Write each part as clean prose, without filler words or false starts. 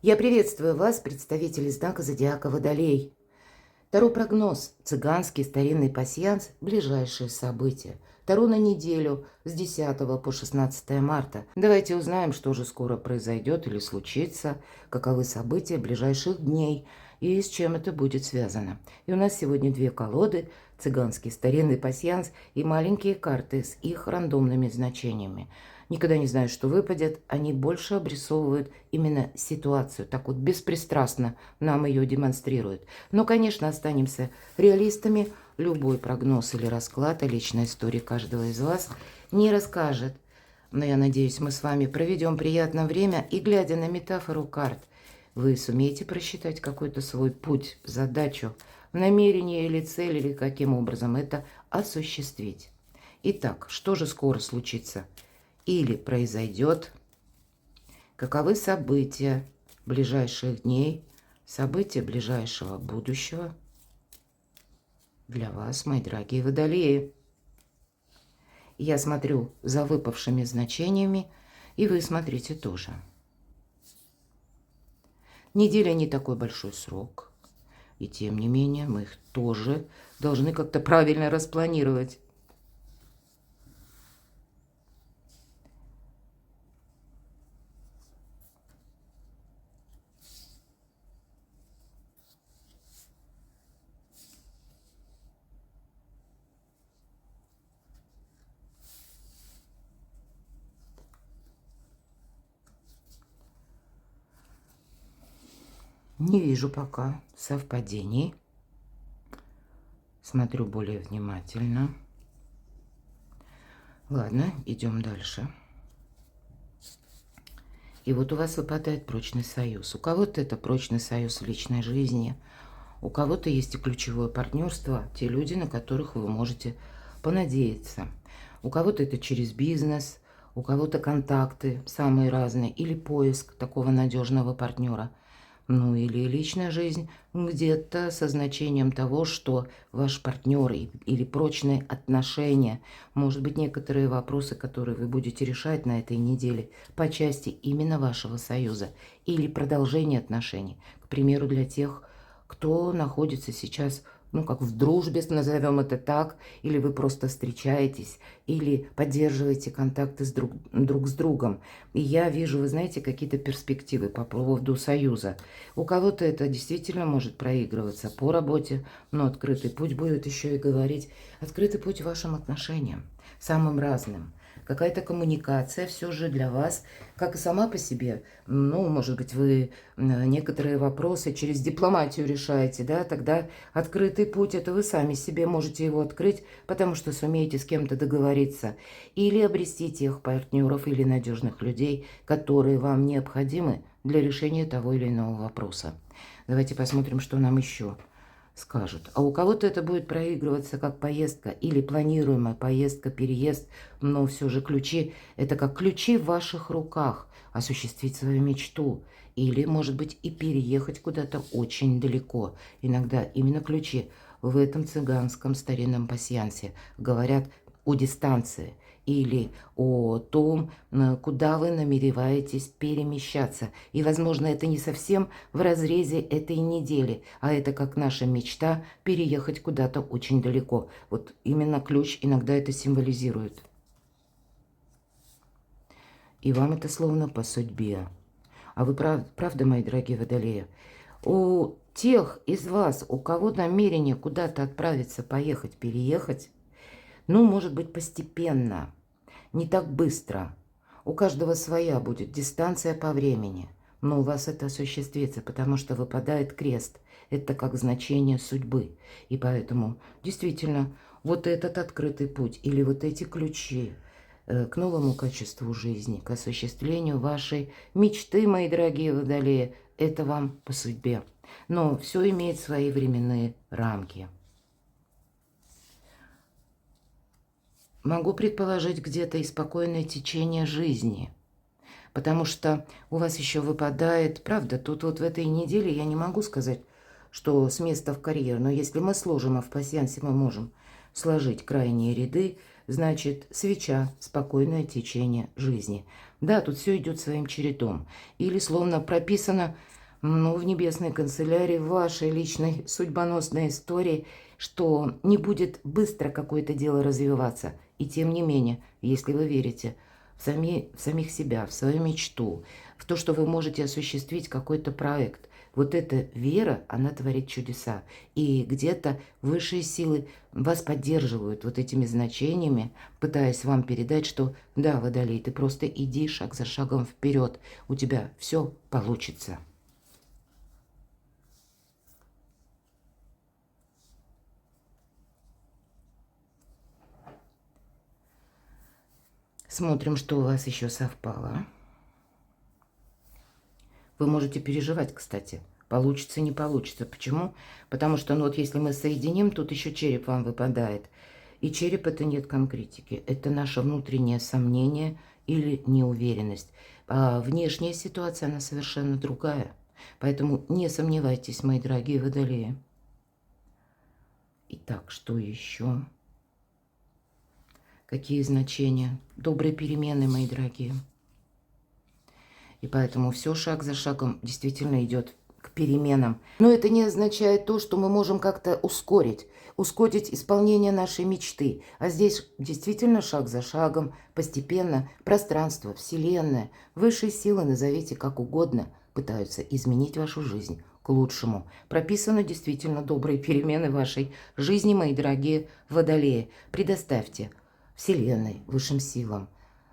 Я приветствую вас, представители знака зодиака Водолей. Таро прогноз, цыганский старинный пасьянс, ближайшие события. Таро на неделю с 10 по 16 марта. Давайте узнаем, что же скоро произойдет или случится, каковы события ближайших дней и с чем это будет связано. И у нас сегодня две колоды, цыганский старинный пасьянс и маленькие карты с их рандомными значениями. Никогда не знаю, что выпадет, они больше обрисовывают именно ситуацию, так вот беспристрастно нам ее демонстрируют. Но, конечно, останемся реалистами. Любой прогноз или расклад о личной истории каждого из вас не расскажет. Но я надеюсь, мы с вами проведем приятное время, и, глядя на метафору карт, вы сумеете просчитать какой-то свой путь, задачу, намерение или цель, или каким образом это осуществить. Итак, что же скоро случится или произойдет? Каковы события ближайших дней, события ближайшего будущего для вас, мои дорогие водолеи? Я смотрю за выпавшими значениями, и вы смотрите тоже. Неделя не такой большой срок, и тем не менее мы их тоже должны как-то правильно распланировать. Не вижу пока совпадений. Смотрю более внимательно. Ладно, идем дальше. И вот у вас выпадает прочный союз. У кого-то это прочный союз в личной жизни. У кого-то есть и ключевое партнерство, те люди, на которых вы можете понадеяться. У кого-то это через бизнес, у кого-то контакты самые разные, или поиск такого надежного партнера. Ну или личная жизнь где-то со значением того, что ваш партнер или прочные отношения, может быть, некоторые вопросы, которые вы будете решать на этой неделе по части именно вашего союза или продолжения отношений. К примеру, для тех, кто находится сейчас, ну, как в дружбе, назовем это так, или вы просто встречаетесь, или поддерживаете контакты друг с другом. И я вижу, вы знаете, какие-то перспективы по поводу союза. У кого-то это действительно может проигрываться по работе, но открытый путь будет еще и говорить. Открытый путь вашим отношениям, самым разным. Какая-то коммуникация все же для вас, как и сама по себе. Ну, может быть, вы некоторые вопросы через дипломатию решаете, да, тогда открытый путь, это вы сами себе можете его открыть, потому что сумеете с кем-то договориться. Или обрести тех партнеров или надежных людей, которые вам необходимы для решения того или иного вопроса. Давайте посмотрим, что нам еще скажут. А у кого-то это будет проигрываться как поездка или планируемая поездка, переезд, но все же ключи, это как ключи в ваших руках, осуществить свою мечту или, может быть, и переехать куда-то очень далеко. Иногда именно ключи в этом цыганском старинном пасьянсе говорят о дистанции или о том, куда вы намереваетесь перемещаться. И, возможно, это не совсем в разрезе этой недели, а это как наша мечта переехать куда-то очень далеко. Вот именно ключ иногда это символизирует. И вам это словно по судьбе. А вы правда, мои дорогие водолеи, у тех из вас, у кого намерение куда-то отправиться, поехать, переехать, ну, может быть, постепенно, не так быстро. У каждого своя будет дистанция по времени. Но у вас это осуществится, потому что выпадает крест. Это как значение судьбы. И поэтому, действительно, вот этот открытый путь или вот эти ключи к новому качеству жизни, к осуществлению вашей мечты, мои дорогие водолеи, это вам по судьбе. Но все имеет свои временные рамки. Могу предположить где-то и спокойное течение жизни, потому что у вас еще выпадает, правда, тут вот в этой неделе я не могу сказать, что с места в карьер, но если мы сложим, а в пасьянсе мы можем сложить крайние ряды, значит, свеча, спокойное течение жизни. Да, тут все идет своим чередом. Или словно прописано, ну, в небесной канцелярии, в вашей личной судьбоносной истории, что не будет быстро какое-то дело развиваться. И тем не менее, если вы верите в самих себя, в свою мечту, в то, что вы можете осуществить какой-то проект, вот эта вера, она творит чудеса. И где-то высшие силы вас поддерживают вот этими значениями, пытаясь вам передать, что да, Водолей, ты просто иди шаг за шагом вперед, у тебя все получится. Смотрим, что у вас еще совпало. Вы можете переживать, кстати. Получится, не получится. Почему? Потому что, ну вот если мы соединим, тут еще череп вам выпадает. И череп — это нет конкретики. Это наше внутреннее сомнение или неуверенность. А внешняя ситуация, она совершенно другая. Поэтому не сомневайтесь, мои дорогие водолеи. Итак, что еще? Какие значения? Добрые перемены, мои дорогие. И поэтому все шаг за шагом действительно идет к переменам. Но это не означает то, что мы можем как-то ускорить исполнение нашей мечты. А здесь действительно шаг за шагом, постепенно пространство, вселенная, высшие силы, назовите как угодно, пытаются изменить вашу жизнь к лучшему. Прописаны действительно добрые перемены в вашей жизни, мои дорогие водолеи. Предоставьте вселенной, высшим силам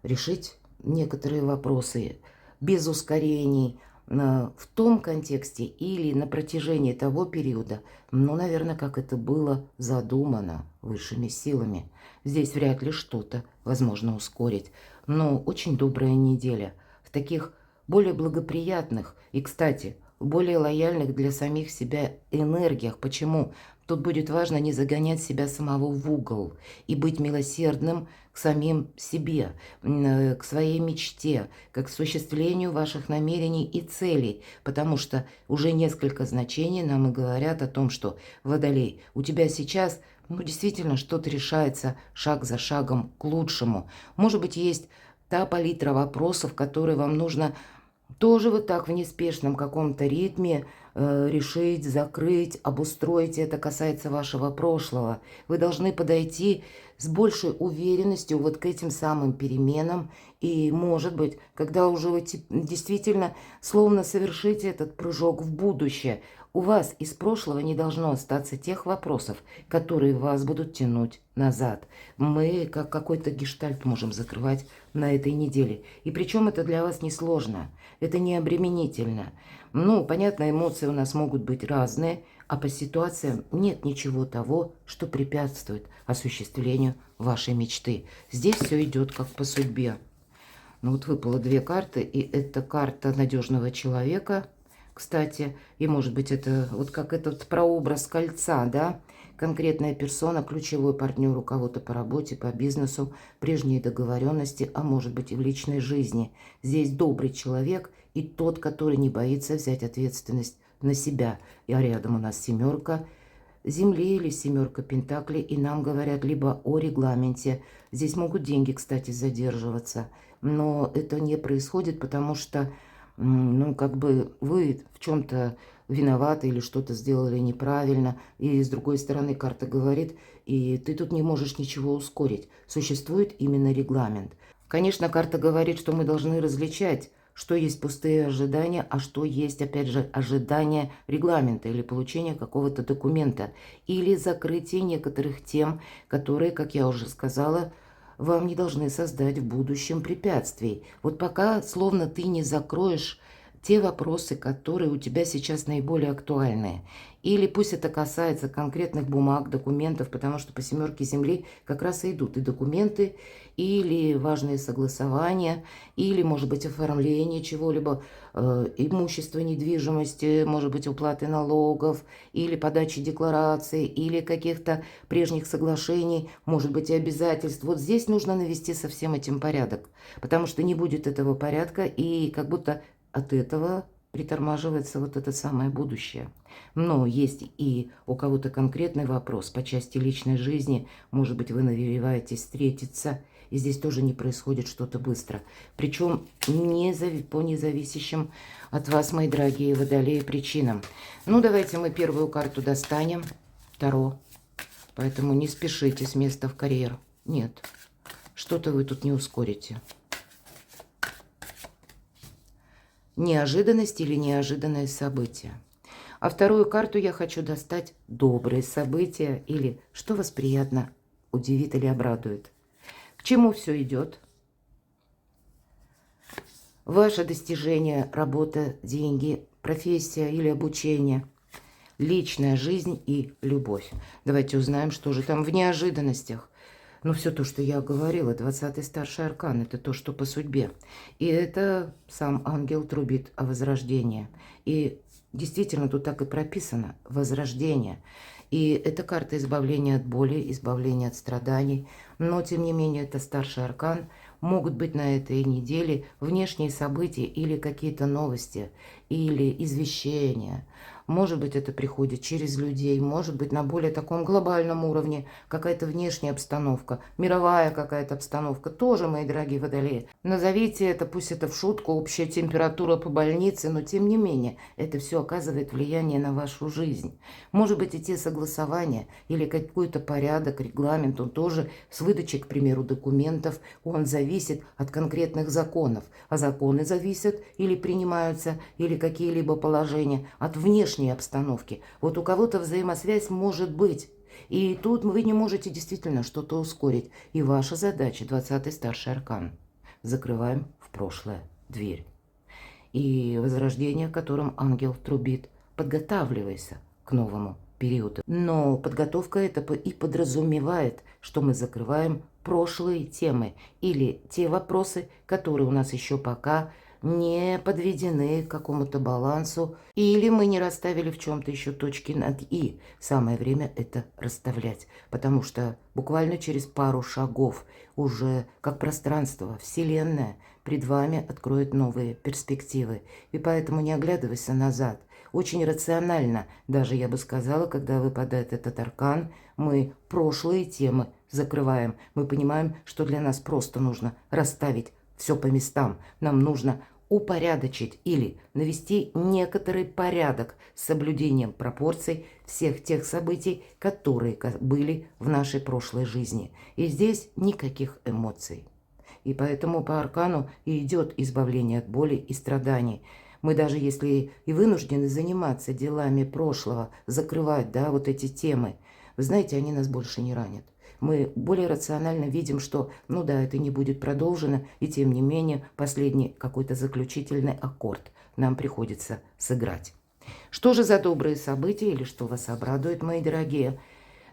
решить некоторые вопросы без ускорений, в том контексте или на протяжении того периода, ну, наверное, как это было задумано высшими силами. Здесь вряд ли что-то возможно ускорить. Но очень добрая неделя в таких более благоприятных и, кстати, более лояльных для самих себя энергиях. Почему? Тут будет важно не загонять себя самого в угол и быть милосердным к самим себе, к своей мечте, к осуществлению ваших намерений и целей, потому что уже несколько значений нам и говорят о том, что, Водолей, у тебя сейчас, ну, действительно что-то решается шаг за шагом к лучшему. Может быть, есть та палитра вопросов, которые вам нужно тоже вот так в неспешном каком-то ритме решить, закрыть, обустроить. Это касается вашего прошлого. Вы должны подойти с большей уверенностью вот к этим самым переменам. И, может быть, когда уже вы действительно словно совершите этот прыжок в будущее, у вас из прошлого не должно остаться тех вопросов, которые вас будут тянуть назад. Мы как какой-то гештальт можем закрывать на этой неделе. И причем это для вас несложно. Это не обременительно. Ну, понятно, эмоции у нас могут быть разные, а по ситуациям нет ничего того, что препятствует осуществлению вашей мечты. Здесь все идет как по судьбе. Ну вот выпало две карты, и это карта надежного человека, кстати, и может быть это вот как этот прообраз кольца, да, конкретная персона, ключевой партнер у кого-то по работе, по бизнесу, прежние договоренности, а может быть и в личной жизни. Здесь добрый человек и тот, который не боится взять ответственность на себя. И рядом у нас семерка Земли или семерка Пентаклей, и нам говорят либо о регламенте. Здесь могут деньги, кстати, задерживаться, но это не происходит, потому что, ну, как бы вы в чем-то виноваты или что-то сделали неправильно, и с другой стороны карта говорит, и ты тут не можешь ничего ускорить. Существует именно регламент. Конечно, карта говорит, что мы должны различать, что есть пустые ожидания, а что есть, опять же, ожидание регламента или получение какого-то документа, или закрытие некоторых тем, которые, как я уже сказала, вам не должны создать в будущем препятствий. Вот пока словно ты не закроешь те вопросы, которые у тебя сейчас наиболее актуальны. Или пусть это касается конкретных бумаг, документов, потому что по семерке Земли как раз и идут и документы, или важные согласования, или, может быть, оформление чего-либо, имущества, недвижимости, может быть, уплаты налогов, или подачи деклараций, или каких-то прежних соглашений, может быть, и обязательств. Вот здесь нужно навести со всем этим порядок, потому что не будет этого порядка, и как будто от этого притормаживается вот это самое будущее. Но есть и у кого-то конкретный вопрос по части личной жизни. Может быть, вы намереваетесь встретиться И здесь тоже не происходит что-то быстро. Причем по независящим от вас, мои дорогие водолеи, причинам. Ну, давайте мы первую карту достанем. Таро. Поэтому не спешите с места в карьер. Нет, что-то вы тут не ускорите. Неожиданность или неожиданное событие. А вторую карту я хочу достать добрые события или что вас приятно удивит или обрадует. К чему все идет? Ваше достижение, работа, деньги, профессия или обучение, личная жизнь и любовь. Давайте узнаем, что же там в неожиданностях. Ну, все то, что я говорила, 20-й старший аркан, это то, что по судьбе. И это сам ангел трубит о возрождении. И действительно, тут так и прописано – возрождение. И это карта избавления от боли, избавления от страданий. Но, тем не менее, это старший аркан. Могут быть на этой неделе внешние события или какие-то новости, или извещения. Может быть, это приходит через людей, может быть, на более таком глобальном уровне какая-то внешняя обстановка, мировая какая-то обстановка. Тоже, мои дорогие водолеи. Назовите это, пусть это в шутку, общая температура по больнице, но тем не менее, это все оказывает влияние на вашу жизнь. Может быть, и те согласования или какой-то порядок, регламент, он тоже с выдачей, к примеру, документов, он зависит от конкретных законов. А законы зависят или принимаются, или какие-либо положения от внешней обстановки. Вот у кого-то взаимосвязь может быть. И тут вы не можете действительно что-то ускорить. И ваша задача, 20-й старший аркан. Закрываем в прошлое дверь. И возрождение, которым ангел трубит, подготавливайся к новому периоду. Но подготовка это и подразумевает, что мы закрываем прошлые темы или те вопросы, которые у нас еще пока не подведены к какому-то балансу, или мы не расставили в чем-то еще точки над «и». Самое время это расставлять, потому что буквально через пару шагов уже как пространство, Вселенная пред вами откроет новые перспективы. И поэтому не оглядывайся назад. Очень рационально, даже я бы сказала, когда выпадает этот аркан, мы прошлые темы закрываем. Мы понимаем, что для нас просто нужно расставить все по местам. Нам нужно упорядочить или навести некоторый порядок с соблюдением пропорций всех тех событий, которые были в нашей прошлой жизни. И здесь никаких эмоций. И поэтому по аркану и идет избавление от боли и страданий. Мы даже если и вынуждены заниматься делами прошлого, закрывать, да, вот эти темы, вы знаете, они нас больше не ранят. Мы более рационально видим, что, ну да, это не будет продолжено, и тем не менее последний какой-то заключительный аккорд нам приходится сыграть. Что же за добрые события или что вас обрадует, мои дорогие?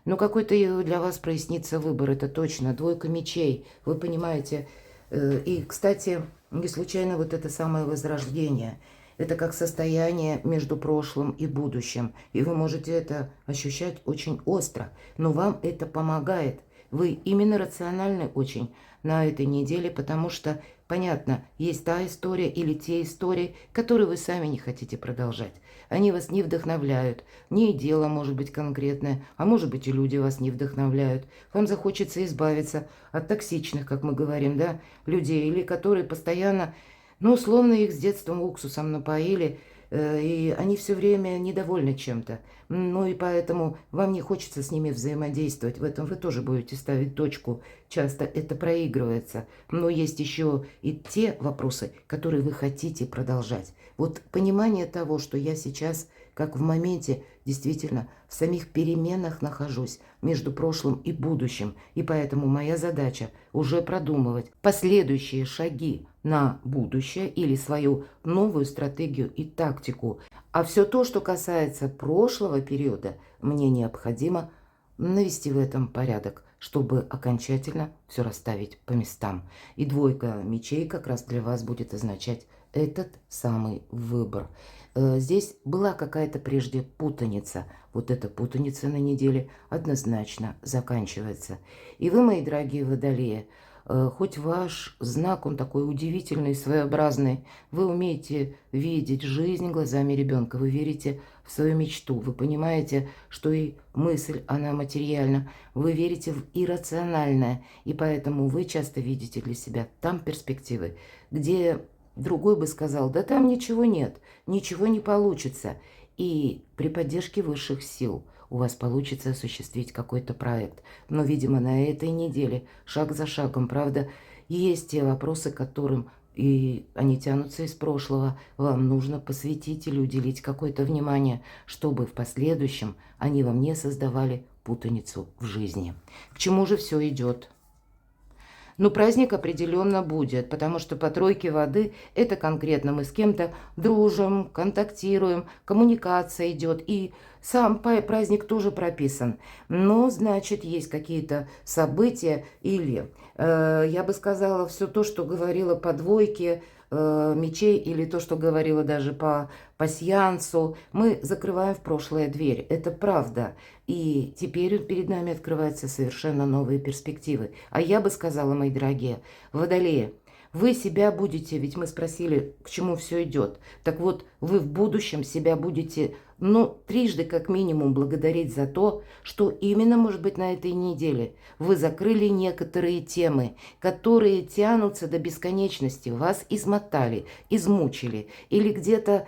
Ну, какой-то для вас прояснится выбор, это точно. Двойка мечей, вы понимаете. И, кстати, не случайно вот это самое возрождение. Это как состояние между прошлым и будущим. И вы можете это ощущать очень остро. Но вам это помогает. Вы именно рациональны очень на этой неделе, потому что, понятно, есть та история или те истории, которые вы сами не хотите продолжать. Они вас не вдохновляют. Не дело может быть конкретное, а может быть и люди вас не вдохновляют. Вам захочется избавиться от токсичных, как мы говорим, да, людей, или которые постоянно... Ну, условно, их с детством уксусом напоили, и они все время недовольны чем-то. Ну, и поэтому вам не хочется с ними взаимодействовать. В этом вы тоже будете ставить точку. Часто это проигрывается. Но есть еще и те вопросы, которые вы хотите продолжать. Вот понимание того, что я сейчас, как в моменте, действительно в самих переменах нахожусь между прошлым и будущим. И поэтому моя задача уже продумывать последующие шаги на будущее или свою новую стратегию и тактику. А все то, что касается прошлого периода, мне необходимо навести в этом порядок, чтобы окончательно все расставить по местам. И двойка мечей как раз для вас будет означать этот самый выбор. Здесь была какая-то прежде путаница. Вот эта путаница на неделе однозначно заканчивается. И вы, мои дорогие водолеи, Хоть ваш знак, он такой удивительный, своеобразный, вы умеете видеть жизнь глазами ребенка, вы верите в свою мечту, вы понимаете, что и мысль, она материальна, вы верите в иррациональное, и поэтому вы часто видите для себя там перспективы, где другой бы сказал, да там ничего нет, ничего не получится. И при поддержке высших сил у вас получится осуществить какой-то проект. Но, видимо, на этой неделе, шаг за шагом, правда, есть те вопросы, которым и они тянутся из прошлого. Вам нужно посвятить или уделить какое-то внимание, чтобы в последующем они вам не создавали путаницу в жизни. К чему же все идет? Ну, праздник определенно будет, потому что по тройке воды это конкретно мы с кем-то дружим, контактируем, коммуникация идет, и сам праздник тоже прописан. Но, значит, есть какие-то события или, я бы сказала, все то, что говорила по двойке мечей или то, что говорила даже по пасьянсу, мы закрываем в прошлое дверь. Это правда. И теперь перед нами открываются совершенно новые перспективы. А я бы сказала, мои дорогие, водолеи, вы себя будете, ведь мы спросили, к чему все идет. Так вот, вы в будущем себя будете, ну, трижды как минимум благодарить за то, что именно, может быть, на этой неделе вы закрыли некоторые темы, которые тянутся до бесконечности, вас измотали, измучили, или где-то,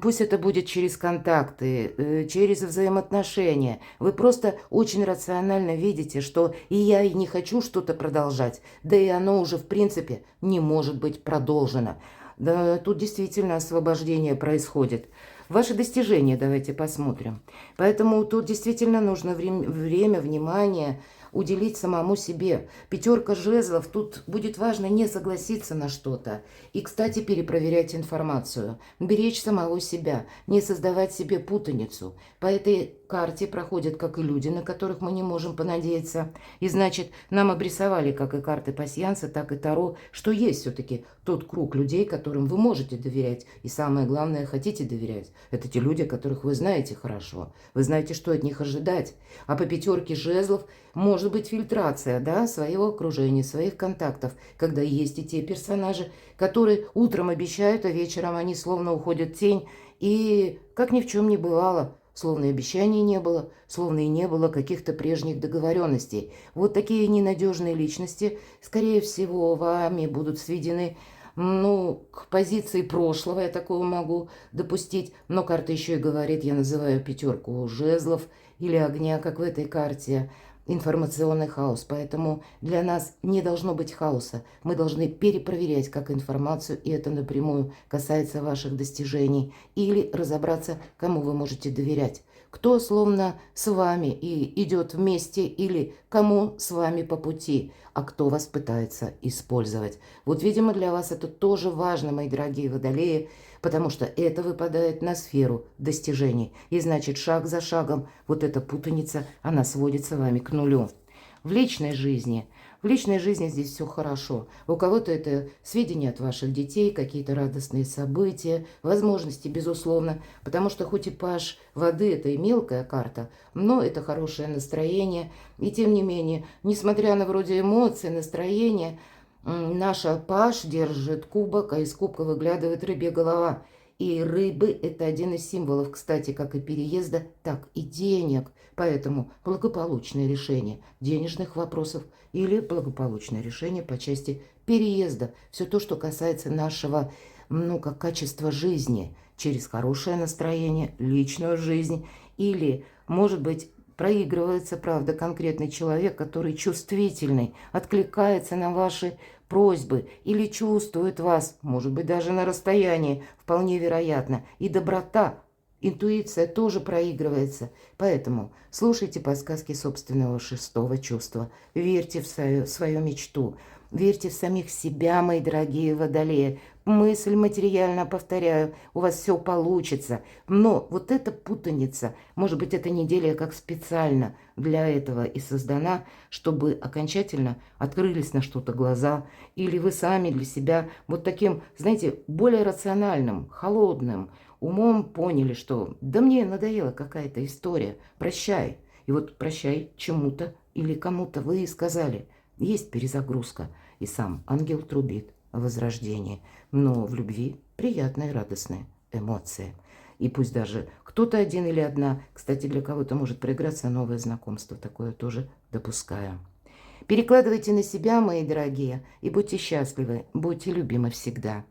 пусть это будет через контакты, через взаимоотношения, вы просто очень рационально видите, что и я и не хочу что-то продолжать, да и оно уже, в принципе, не может быть продолжено. Да, тут действительно освобождение происходит. Ваши достижения давайте посмотрим. Поэтому тут действительно нужно время, внимание уделить самому себе. Пятерка жезлов, тут будет важно не согласиться на что-то. И, кстати, перепроверять информацию. Беречь самого себя, не создавать себе путаницу. По этой карте проходят как и люди, на которых мы не можем понадеяться. И значит, нам обрисовали как и карты пасьянса, так и Таро, что есть все-таки тот круг людей, которым вы можете доверять. И самое главное, хотите доверять. Это те люди, которых вы знаете хорошо. Вы знаете, что от них ожидать. А по пятерке жезлов может быть фильтрация, да, своего окружения, своих контактов, когда есть и те персонажи, которые утром обещают, а вечером они словно уходят в тень, и как ни в чем не бывало, словно и обещаний не было, словно и не было каких-то прежних договоренностей. Вот такие ненадежные личности, скорее всего, вами будут сведены, ну, к позиции прошлого, я такого могу допустить, но карта еще и говорит, я называю пятерку жезлов или огня, как в этой карте, информационный хаос. Поэтому для нас не должно быть хаоса. Мы должны перепроверять как информацию, и это напрямую касается ваших достижений, или разобраться, кому вы можете доверять. Кто словно с вами и идет вместе, или кому с вами по пути, а кто вас пытается использовать. Вот, видимо, для вас это тоже важно, мои дорогие водолеи, потому что это выпадает на сферу достижений. И значит, шаг за шагом вот эта путаница, она сводится вами к нулю. В личной жизни здесь все хорошо. У кого-то это сведения от ваших детей, какие-то радостные события, возможности, безусловно. Потому что хоть и паш воды – это и мелкая карта, но это хорошее настроение. И тем не менее, несмотря на вроде эмоции, настроение, наша паш держит кубок, а из кубка выглядывает рыбья голова. И рыбы – это один из символов, кстати, как и переезда, так и денег. Поэтому благополучное решение денежных вопросов или благополучное решение по части переезда. Все то, что касается нашего, ну, как качества жизни, через хорошее настроение, личную жизнь. Или, может быть, проигрывается, правда, конкретный человек, который чувствительный, откликается на ваши просьбы или чувствует вас, может быть, даже на расстоянии, вполне вероятно. И доброта, интуиция тоже проигрывается. Поэтому слушайте подсказки собственного шестого чувства. Верьте в свою мечту. Верьте в самих себя, мои дорогие водолеи. Мысль материально, повторяю, у вас все получится. Но вот эта путаница, может быть, эта неделя как специально для этого и создана, чтобы окончательно открылись на что-то глаза, или вы сами для себя вот таким, знаете, более рациональным, холодным умом поняли, что да мне надоела какая-то история, прощай. И вот прощай чему-то или кому-то вы сказали, есть перезагрузка. и сам ангел трубит о возрождении. Но в любви приятные и радостные эмоции. И пусть даже кто-то один или одна, кстати, для кого-то может проиграться новое знакомство, такое тоже допускаю. Перекладывайте на себя, мои дорогие, и будьте счастливы, будьте любимы всегда.